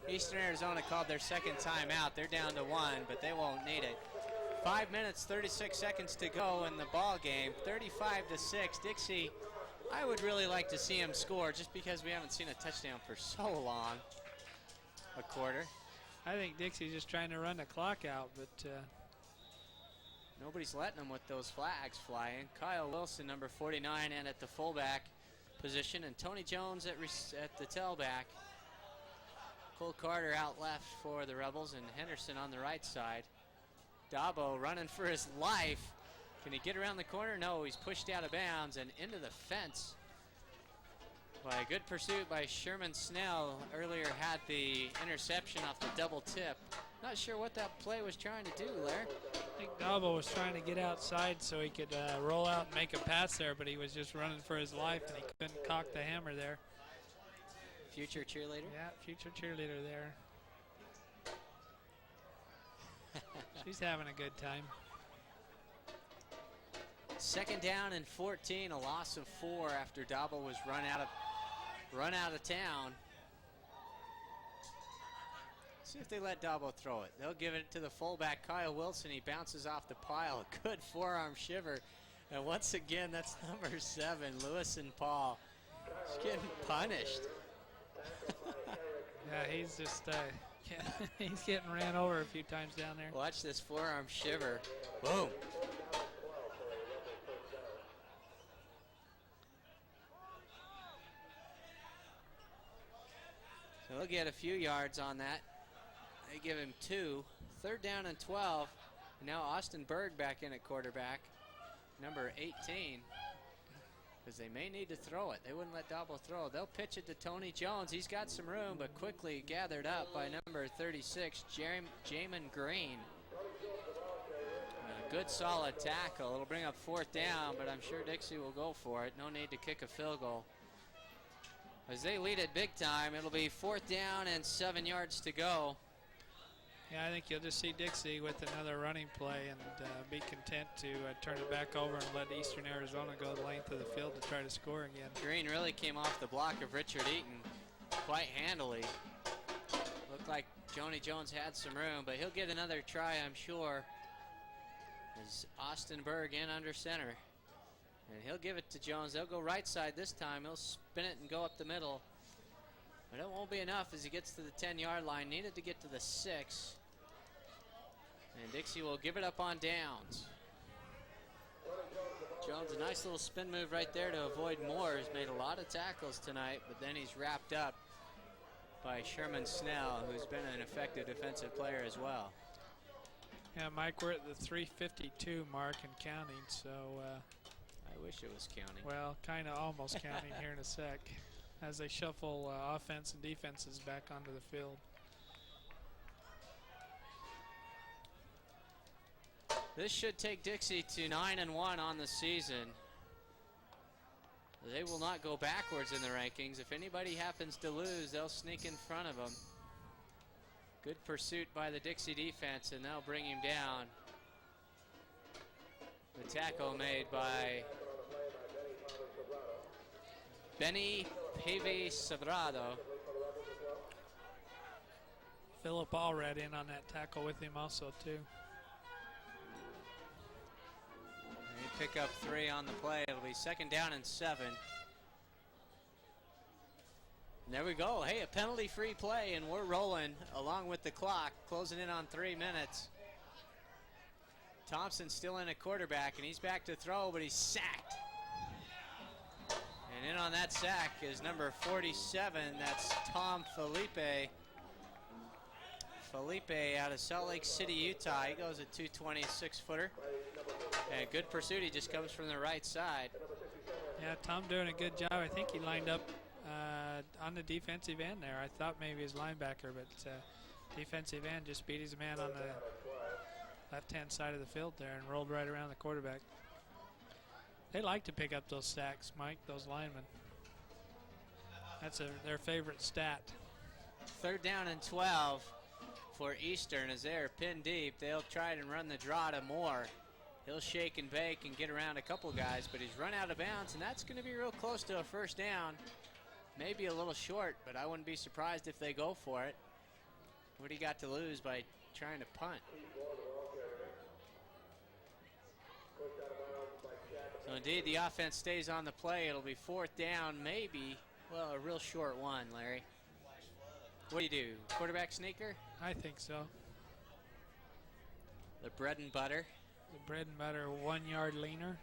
Eastern Arizona called their second timeout. They're down to 1, but they won't need it. 5 minutes, 36 seconds to go in the ball game. 35-6. Dixie, I would really like to see him score just because we haven't seen a touchdown for so long. A quarter. I think Dixie's just trying to run the clock out, but nobody's letting him with those flags flying. Kyle Wilson, number 49, and at the fullback position, and Tony Jones at the tailback. Cole Carter out left for the Rebels, and Henderson on the right side. Dabo running for his life. Can he get around the corner? No, he's pushed out of bounds and into the fence. By a good pursuit by Sherman Snell. Earlier had the interception off the double tip. Not sure what that play was trying to do, Larry. I think Dabo was trying to get outside so he could roll out and make a pass there, but he was just running for his life and he couldn't cock the hammer there. Future cheerleader? Yeah, future cheerleader there. She's having a good time. Second down and 14, a loss of 4 after Dabo was run out of town. See if they let Dabo throw it. They'll give it to the fullback, Kyle Wilson. He bounces off the pile. Good forearm shiver. And once again, that's number 7, Lewis and Paul. He's getting punished. Yeah, he's just he's getting ran over a few times down there. Watch this forearm shiver. Boom. So he'll get a few yards on that. They give him 2. Third down and 12. And now Austin Berg back in at quarterback, number 18. Because they may need to throw it. They wouldn't let Dabo throw. They'll pitch it to Tony Jones. He's got some room, but quickly gathered up by number 36, Jamin Green. And a good solid tackle. It'll bring up 4th down, but I'm sure Dixie will go for it. No need to kick a field goal. As they lead it big time, it'll be 4th down and 7 yards to go. Yeah, I think you'll just see Dixie with another running play and be content to turn it back over and let Eastern Arizona go the length of the field to try to score again. Green really came off the block of Richard Eaton. quite handily. Looked like Joni Jones had some room, but he'll get another try, I'm sure. As Austin Berg in under center. And he'll give it to Jones. They'll go right side this time. He'll spin it and go up the middle. But it won't be enough as he gets to the 10-yard line. Needed to get to the 6. And Dixie will give it up on downs. Jones, a nice little spin move right there to avoid Moore. He's made a lot of tackles tonight, but then he's wrapped up by Sherman Snell, who's been an effective defensive player as well. Yeah, Mike, we're at the 3:52 mark and counting, so... I wish it was counting. Well, kind of almost counting here in a sec as they shuffle offense and defenses back onto the field. This should take Dixie to 9-1 on the season. They will not go backwards in the rankings. If anybody happens to lose, they'll sneak in front of them. Good pursuit by the Dixie defense, and they'll bring him down. The tackle made by Benny Pave Sobrado. Philip Allred in on that tackle with him also, too. They pick up 3 on the play. It'll be 2nd down and 7. And there we go. Hey, a penalty-free play, and we're rolling along with the clock, closing in on 3 minutes. Thompson's still in at quarterback, and he's back to throw, but he's sacked. And in on that sack is number 47. That's Tom Felipe. Felipe out of Salt Lake City, Utah. He goes at 220, 6-footer. And good pursuit. He just comes from the right side. Yeah, Tom doing a good job. I think he lined up on the defensive end there. I thought maybe his linebacker, but defensive end just beat his man on the left-hand side of the field there and rolled right around the quarterback. They like to pick up those sacks, Mike, those linemen. That's their favorite stat. 3rd down and 12 for Eastern as they're pinned deep. They'll try and run the draw to Moore. He'll shake and bake and get around a couple guys, but he's run out of bounds, and that's going to be real close to a 1st down. Maybe a little short, but I wouldn't be surprised if they go for it. What do you got to lose by trying to punt? So indeed, the offense stays on the play. It'll be 4th down, maybe. Well, a real short one, Larry. What do you do? Quarterback sneaker? I think so. The bread and butter? The bread and butter 1-yard leaner.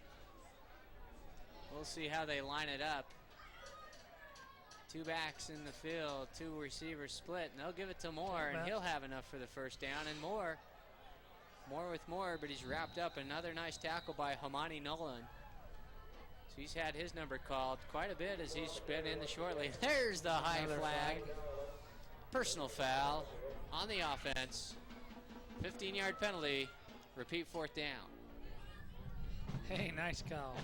We'll see how they line it up. 2 backs in the field, 2 receivers split, and they'll give it to Moore, and he'll have enough for the 1st down. And Moore with Moore, but he's wrapped up. Another nice tackle by Hamani Nolan. So he's had his number called quite a bit as he's been in the short lane. There's the high flag. Personal foul on the offense. 15-yard penalty. Repeat 4th down. Hey, nice call.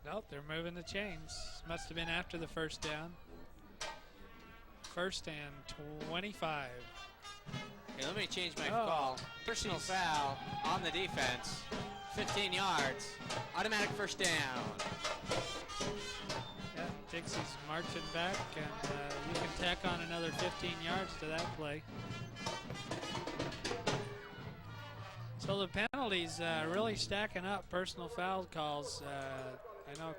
Nope, they're moving the chains. Must have been after the 1st down. 1st and 25. Okay, let me change my call. Personal foul on the defense. 15 yards. Automatic 1st down. Yeah, Dixie's marching back, and you can tack on another 15 yards to that play. So the penalties really stacking up. Personal foul calls. I know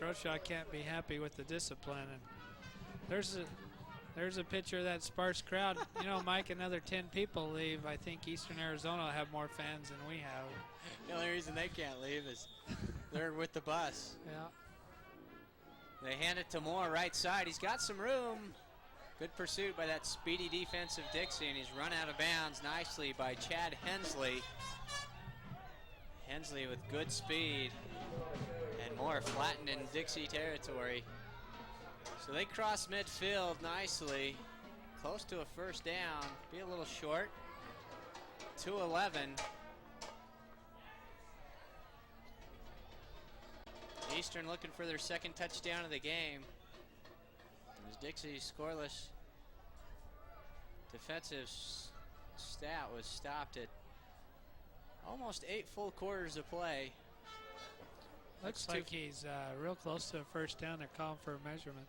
Croshaw can't be happy with the discipline. And there's a picture of that sparse crowd. You know, Mike, another 10 people leave. I think Eastern Arizona will have more fans than we have. The only reason they can't leave is they're with the bus. Yeah. They hand it to Moore right side. He's got some room. Good pursuit by that speedy defensive Dixie, and he's run out of bounds nicely by Chad Hensley. Hensley with good speed, and Moore flattened in Dixie territory. So they cross midfield nicely, close to a 1st down. Be a little short. 2:11. Eastern looking for their 2nd touchdown of the game. As Dixie's scoreless defensive stat was stopped at almost 8 full quarters of play. Looks like he's real close to a 1st down. They're calling for a measurement.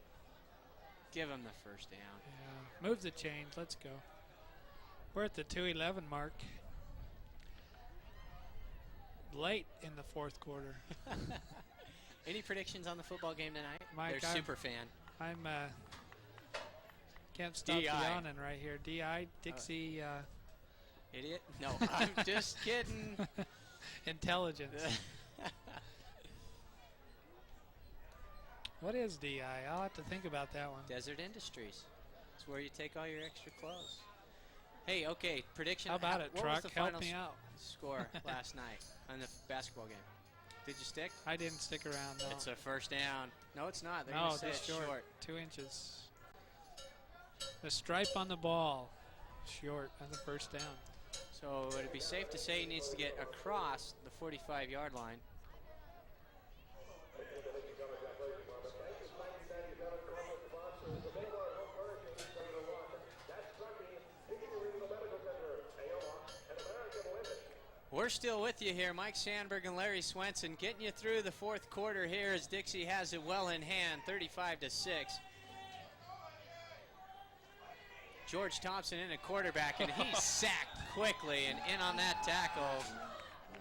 Give him the first down. Yeah. Move the chains. Let's go. We're at the 2:11 mark. Late in the fourth quarter. Any predictions on the football game tonight? Mike, They're super fan. I'm can't stop yawning right here. DI, Dixie. Idiot? No, I'm just kidding. Intelligence. What is DI? I'll have to think about that one. Desert Industries. It's where you take all your extra clothes. Hey, okay, prediction. How about it, what Truck? was the Help final me out. score last night on the basketball game? Did you stick? I didn't stick around, no. It's a first down. No, it's not. They're no, going to say just it's short. 2 inches. The stripe on the ball, short on the first down. So would it be safe to say he needs to get across the 45-yard line? We're still with you here. Mike Sandberg and Larry Swenson getting you through the fourth quarter here as Dixie has it well in hand, 35-6. George Thompson in a quarterback, and he's sacked quickly, and in on that tackle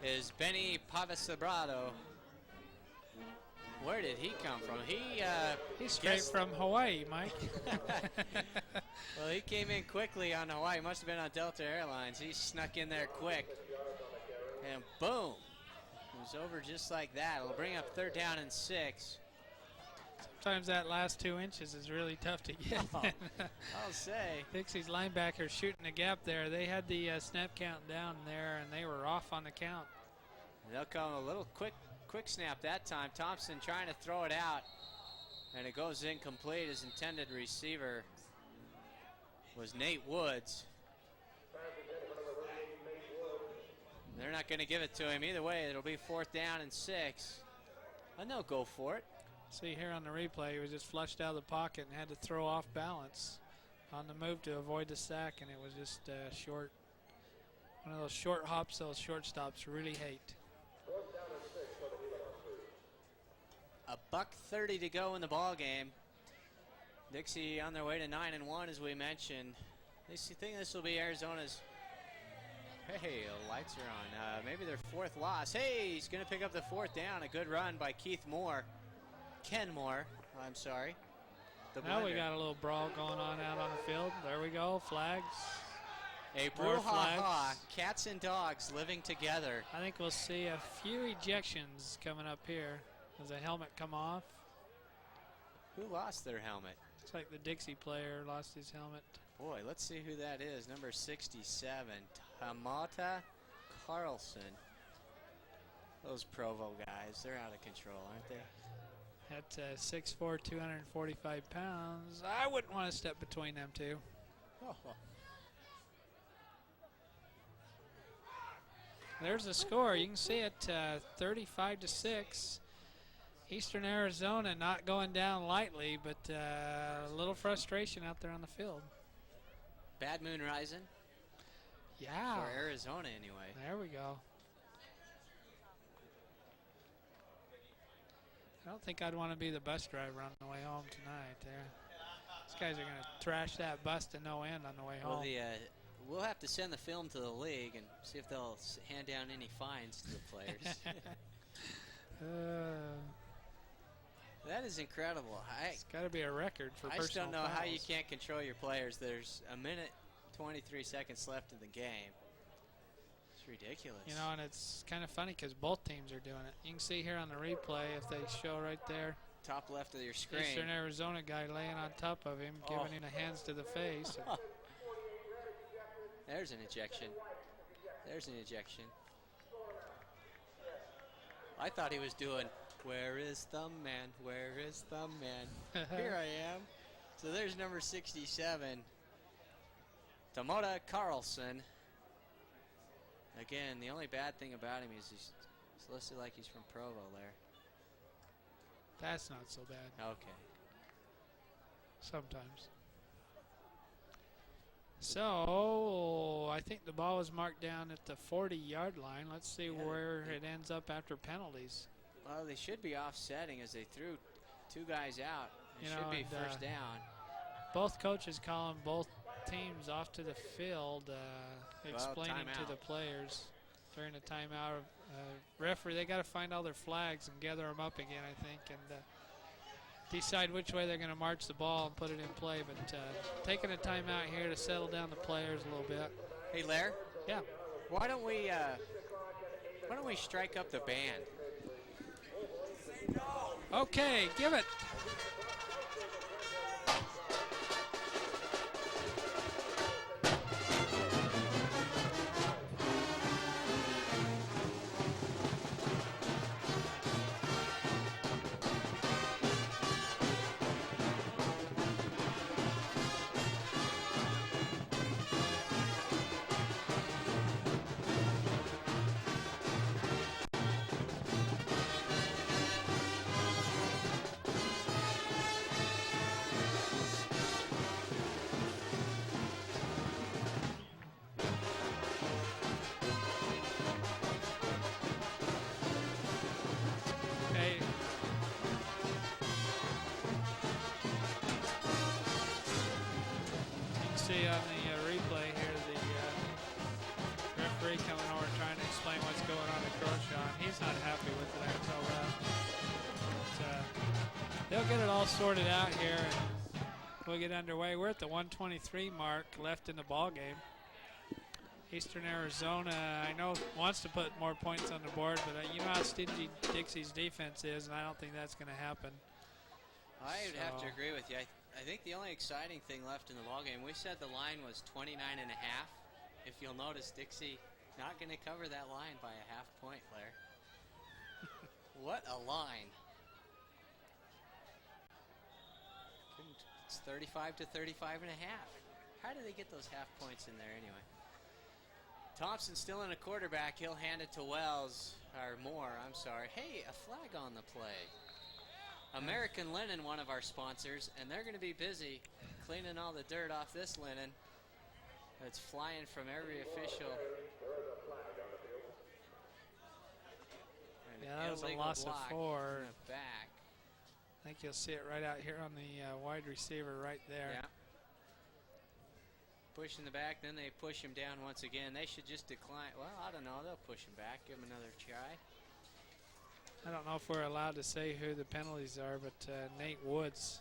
is Benny Pavasabrado. Where did he come from? He's straight from Hawaii, Mike. Well, he came in quickly on Hawaii. Must have been on Delta Airlines. He snuck in there quick. And boom. It was over just like that. It'll bring up 3rd down and 6. Sometimes that last 2 inches is really tough to get. I'll say. Dixie's linebackers shooting a gap there. They had the snap count down there, and they were off on the count. They'll come a little quick snap that time. Thompson trying to throw it out, and it goes incomplete. His intended receiver was Nate Woods. They're not going to give it to him. Either way, it'll be 4th down and 6. And they'll go for it. See here on the replay, he was just flushed out of the pocket and had to throw off balance on the move to avoid the sack, and it was just short. One of those short hops those shortstops really hate. $1:30 to go in the ball game. Dixie on their way to 9-1, as we mentioned. They think this will be Arizona's. Hey, the lights are on. Maybe their 4th loss. Hey, he's going to pick up the 4th down. A good run by Ken Moore. I'm sorry. Now we got a little brawl going on out on the field. There we go. Flags. A brouhaha. Cats and dogs living together. I think we'll see a few ejections coming up here. Does a helmet come off? Who lost their helmet? Looks like the Dixie player lost his helmet. Boy, let's see who that is. Number 67, Tamata Carlson. Those Provo guys, they're out of control, aren't they? At 6'4", 245 pounds. I wouldn't want to step between them two. Oh. There's the score. You can see it, 35-6. Eastern Arizona not going down lightly, but a little frustration out there on the field. Bad moon rising. Yeah. For Arizona, anyway. There we go. I don't think I'd want to be the bus driver on the way home tonight. These guys are going to trash that bus to no end on the way home. Well, we'll have to send the film to the league and see if they'll hand down any fines to the players. That is incredible. It's got to be a record for personal I just don't know how fouls. you can't control your players. There's 1:23 left in the game. It's ridiculous. You know, and it's kind of funny because both teams are doing it. You can see here on the replay, if they show right there. Top left of your screen. Eastern Arizona guy laying on top of him, giving him the hands to the face. There's an ejection. There's an ejection. I thought he was doing, where is the man? Where is the man? Here I am. So there's number 67, Tamota Carlson. Again, the only bad thing about him is he's listed like he's from Provo there. That's not so bad. Okay. Sometimes. So, I think the ball was marked down at the 40-yard line. Let's see where it ends up after penalties. Well, they should be offsetting as they threw two guys out. It should be first down. Both coaches calling both teams off to the field, explaining to the players during the timeout. Referee, they got to find all their flags and gather them up again, I think, and decide which way they're going to march the ball and put it in play. But taking a timeout here to settle down the players a little bit. Hey, Lair. Yeah. Why don't we strike up the band? Okay, give it. See on the replay here, the referee coming over trying to explain what's going on at Croshaw. He's not happy with it, I can tell that. But, they'll get it all sorted out here, and we'll get underway. We're at the 1:23 mark left in the ball game. Eastern Arizona, I know, wants to put more points on the board, but you know how stingy Dixie's defense is, and I don't think that's going to happen. I would have to agree with you. I think the only exciting thing left in the ballgame, we said the line was 29.5. If you'll notice, Dixie not going to cover that line by a half point, Blair. What a line. It's 35 to 35.5. How do they get those half points in there anyway? Thompson still in a quarterback. He'll hand it to Wells, or Moore, I'm sorry. Hey, a flag on the play. American Linen, one of our sponsors, and they're going to be busy cleaning all the dirt off this linen that's flying from every official. Yeah, that was a loss of 4. In the back. I think you'll see it right out here on the wide receiver right there. Yeah. Push in the back, then they push him down once again. They should just decline. Well, I don't know. They'll push him back, give him another try. I don't know if we're allowed to say who the penalties are, but Nate Woods,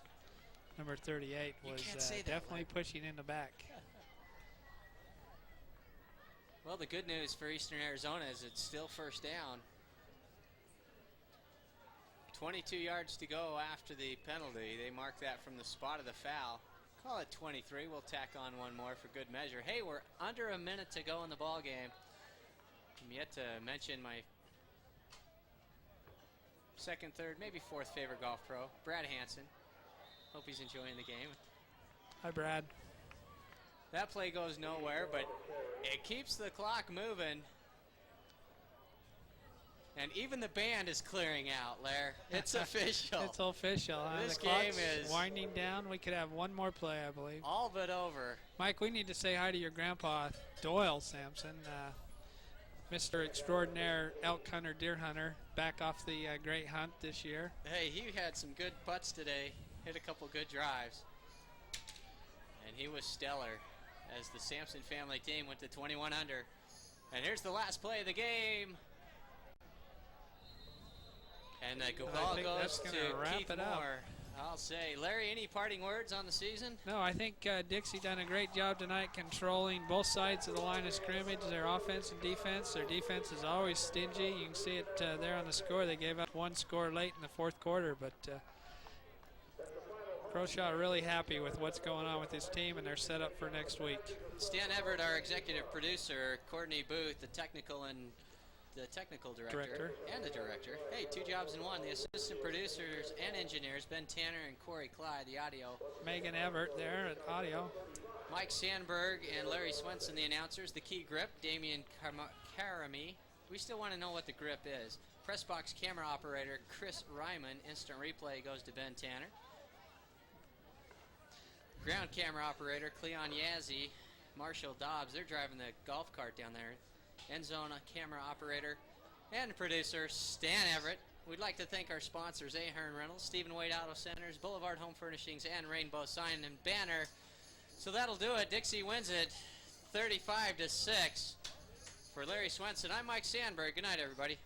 number 38, was definitely pushing in the back. Well, the good news for Eastern Arizona is it's still first down. 22 yards to go after the penalty. They mark that from the spot of the foul. Call it 23. We'll tack on one more for good measure. Hey, we're under a minute to go in the ball game. I'm yet to mention my second, third, maybe fourth favorite golf pro, Brad Hansen. Hope he's enjoying the game. Hi, Brad. That play goes nowhere, but it keeps the clock moving. And even the band is clearing out, Lair. It's official. It's official. This the game clock's is winding down. We could have one more play, I believe. All but over. Mike, we need to say hi to your grandpa, Doyle Sampson. Mr. Extraordinaire elk hunter, deer hunter, back off the great hunt this year. Hey, he had some good putts today, hit a couple good drives. And he was stellar as the Sampson family team went to 21 under. And here's the last play of the game. And the ball goes to Keith Moore. I'll say, Larry, any parting words on the season? No, I think Dixie done a great job tonight controlling both sides of the line of scrimmage, their offense and defense. Their defense is always stingy. You can see it there on the score. They gave up one score late in the fourth quarter, but Croshaw are really happy with what's going on with his team, and they're set up for next week. Stan Everett, our executive producer, Courtney Booth, the technical director and the director. Hey, 2 jobs in one. The assistant producers and engineers, Ben Tanner and Corey Clyde, the audio. Megan Everett there at audio. Mike Sandberg and Larry Swenson, the announcers. The key grip, Damian Karami. We still want to know what the grip is. Press box camera operator, Chris Ryman. Instant replay goes to Ben Tanner. Ground camera operator, Cleon Yazzie, Marshall Dobbs. They're driving the golf cart down there. End zone camera operator and producer Stan Everett. We'd like to thank our sponsors, Ahern Reynolds, Stephen Wade Auto Centers, Boulevard Home Furnishings, and Rainbow Sign and Banner. So that'll do it. Dixie wins it 35-6. For Larry Swenson, I'm Mike Sandberg. Good night, everybody.